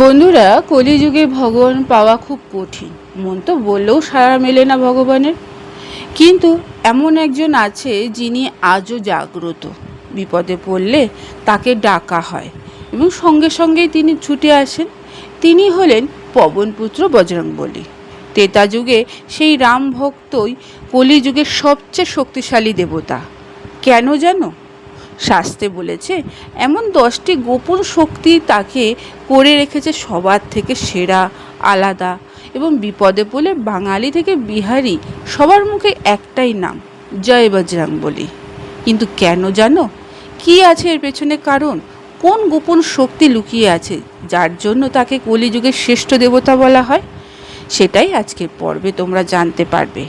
বন্ধুরা, কলিযুগে ভগবান পাওয়া খুব কঠিন। মন তো বললেও সাড়া মেলে না ভগবানের। কিন্তু এমন একজন আছে যিনি আজও জাগ্রত। বিপদে পড়লে তাকে ডাকা হয় এবং সঙ্গে সঙ্গেই তিনি ছুটে আসেন। তিনি হলেন পবনপুত্র বজরংবলী। ত্রেতা যুগে সেই রাম ভক্তই কলিযুগের সবচেয়ে শক্তিশালী দেবতা। কেন জানো? শাস্ত্রে বলেছে এমন 10টি গোপন শক্তি তাকে করে রেখেছে সবার থেকে সেরা, আলাদা। এবং বিপদে পড়লে বাঙালি থেকে বিহারি সবার মুখে একটাই নাম, জয় বজরংবলী। কিন্তু কেন জানো? কি আছে এর পেছনে কারণ? কোন গোপন শক্তি লুকিয়ে আছে যার জন্য তাকে কলিযুগের শ্রেষ্ঠ দেবতা বলা হয়? সেটাই আজকের পর্বে তোমরা জানতে পারবে।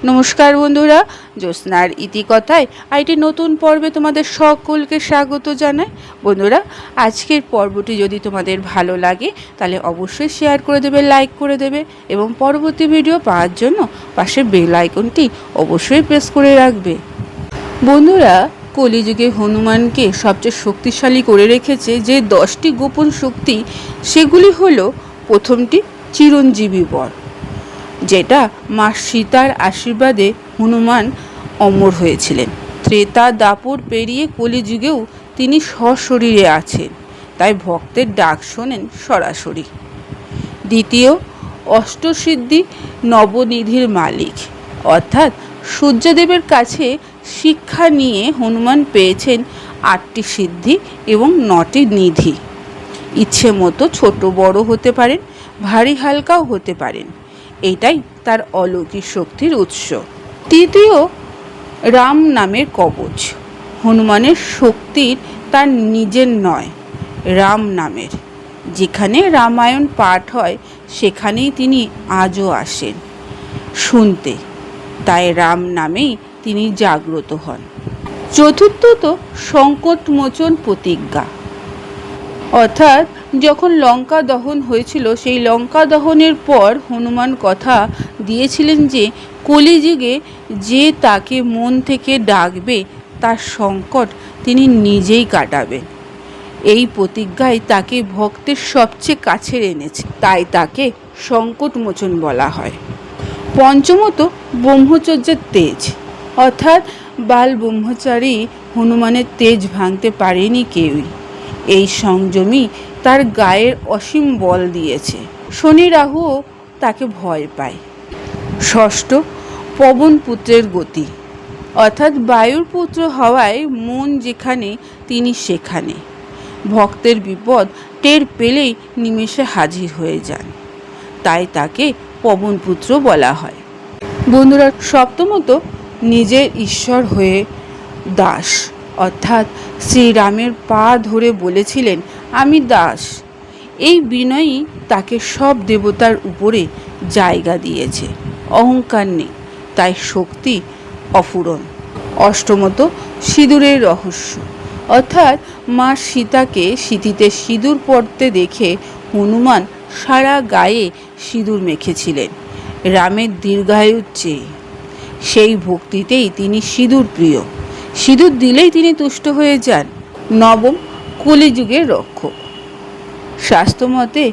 নমস্কার বন্ধুরা, জ্যোৎস্নার ইতিকথায় আইটি নতুন পর্বে তোমাদের সকলকে স্বাগত জানাই। বন্ধুরা, আজকের পর্বটি যদি তোমাদের ভালো লাগে তাহলে অবশ্যই শেয়ার করে দেবে, লাইক করে দেবে এবং পরবর্তী ভিডিও পাওয়ার জন্য পাশে বেল আইকনটি অবশ্যই প্রেস করে রাখবে। বন্ধুরা, কলিযুগে হনুমানকে সবচেয়ে শক্তিশালী করে রেখেছে যে 10টি গোপন শক্তি, সেগুলি হলো প্রথমটি চিরঞ্জীবী বর, যেটা মা সীতার আশীর্বাদে হনুমান অমর হয়েছিলেন। ত্রেতা দাপর পেরিয়ে কলিযুগেও তিনি সশরীরে আছেন, তাই ভক্তের ডাক শোনেন সরাসরি। দ্বিতীয়, অষ্টসিদ্ধি নবনিধির মালিক, অর্থাৎ সূর্যদেবের কাছে শিক্ষা নিয়ে হনুমান পেয়েছেন 8টি সিদ্ধি এবং 9টি নিধি। ইচ্ছে মতো ছোট বড় হতে পারেন, ভারী হালকাও হতে পারেন। এটাই তার অলৌকিক শক্তির উৎস। তৃতীয়, রাম নামের কবচ। হনুমানের শক্তির তার নিজের নয়, রাম নামের। যেখানে রামায়ণ পাঠ হয় সেখানেই তিনি আজও আসেন শুনতে, তাই রাম নামেই তিনি জাগ্রত হন। চতুর্থত, সংকটমোচন প্রতিজ্ঞা, অর্থাৎ যখন লঙ্কা দহন হয়েছিল সেই লঙ্কা দহনের পর হনুমান কথা দিয়েছিলেন যে কলিযুগে যে তাকে মন থেকে ডাকবে তার সংকট তিনি নিজেই কাটাবেন। এই প্রতিজ্ঞায় তাকে ভক্তের সবচেয়ে কাছের এনেছে, তাই তাকে সংকটমোচন বলা হয়। পঞ্চমত, ব্রহ্মচর্যের তেজ, অর্থাৎ বাল ব্রহ্মচারী হনুমানের তেজ ভাঙতে পারেনি কেউই। এই সংযমী তার গায়ের অসীম বল দিয়েছে। শনি রাহুও তাকে ভয় পায়। ষষ্ঠ, পবনপুত্রের গতি, অর্থাৎ বায়ুর পুত্র হওয়ায় মন যেখানে তিনি সেখানে। ভক্তের বিপদ টের পেলেই নিমেষে হাজির হয়ে যান, তাই তাকে পবনপুত্র বলা হয়। বন্ধুরা, সপ্তমত, নিজের ঈশ্বর হয়ে দাস, অর্থাৎ শ্রীরামের পা ধরে বলেছিলেন আমি দাস। এই বিনয়ই তাকে সব দেবতার উপরে জায়গা দিয়েছে। অহংকার নেই, তাই শক্তি অফুরন। অষ্টমত, সিঁদুরের রহস্য, অর্থাৎ মা সীতাকে সিঁথিতে সিঁদুর পরতে দেখে হনুমান সারা গায়ে সিঁদুর মেখেছিলেন রামের দীর্ঘায়ুর চেয়ে। সেই ভক্তিতেই তিনি সিঁদুর প্রিয়। সিঁদুর দিলেই তিনি তুষ্ট হয়ে যান। নবম, কলিযুগের রক্ষক। শাস্ত্রমতে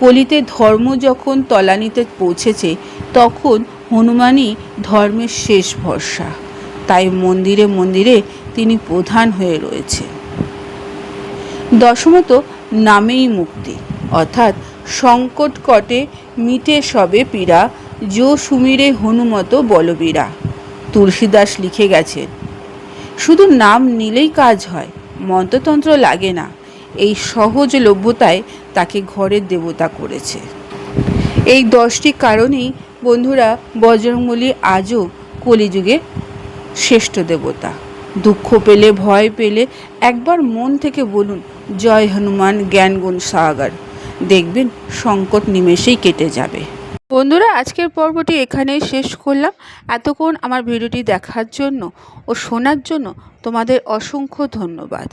কলিতে ধর্ম যখন তলানিতে পৌঁছেছে তখন হনুমানই ধর্মের শেষ ভরসা, তাই মন্দিরে মন্দিরে তিনি প্রধান হয়ে রয়েছে। দশমত, নামেই মুক্তি, অর্থাৎ সংকট কটে মিটে সবে পীড়া, যো সুমিরে হনুমত বলবীরা। তুলসীদাস লিখে গেছেন শুধু নাম নিলেই কাজ হয়, মন্ত্রতন্ত্র লাগে না। এই সহজলভ্যতায় তাকে ঘরের দেবতা করেছে। এই 10টি কারণেই বন্ধুরা বজরংবলী আজও কলিযুগে শ্রেষ্ঠ দেবতা। দুঃখ পেলে, ভয় পেলে একবার মন থেকে বলুন জয় হনুমান জ্ঞান গুণ সাগর, দেখবেন সংকট নিমেষেই কেটে যাবে। বন্ধুরা, আজকের পর্বটি এখানেই শেষ করলাম। এতক্ষণ আমার ভিডিওটি দেখার জন্য ও শোনার জন্য তোমাদের অসংখ্য ধন্যবাদ।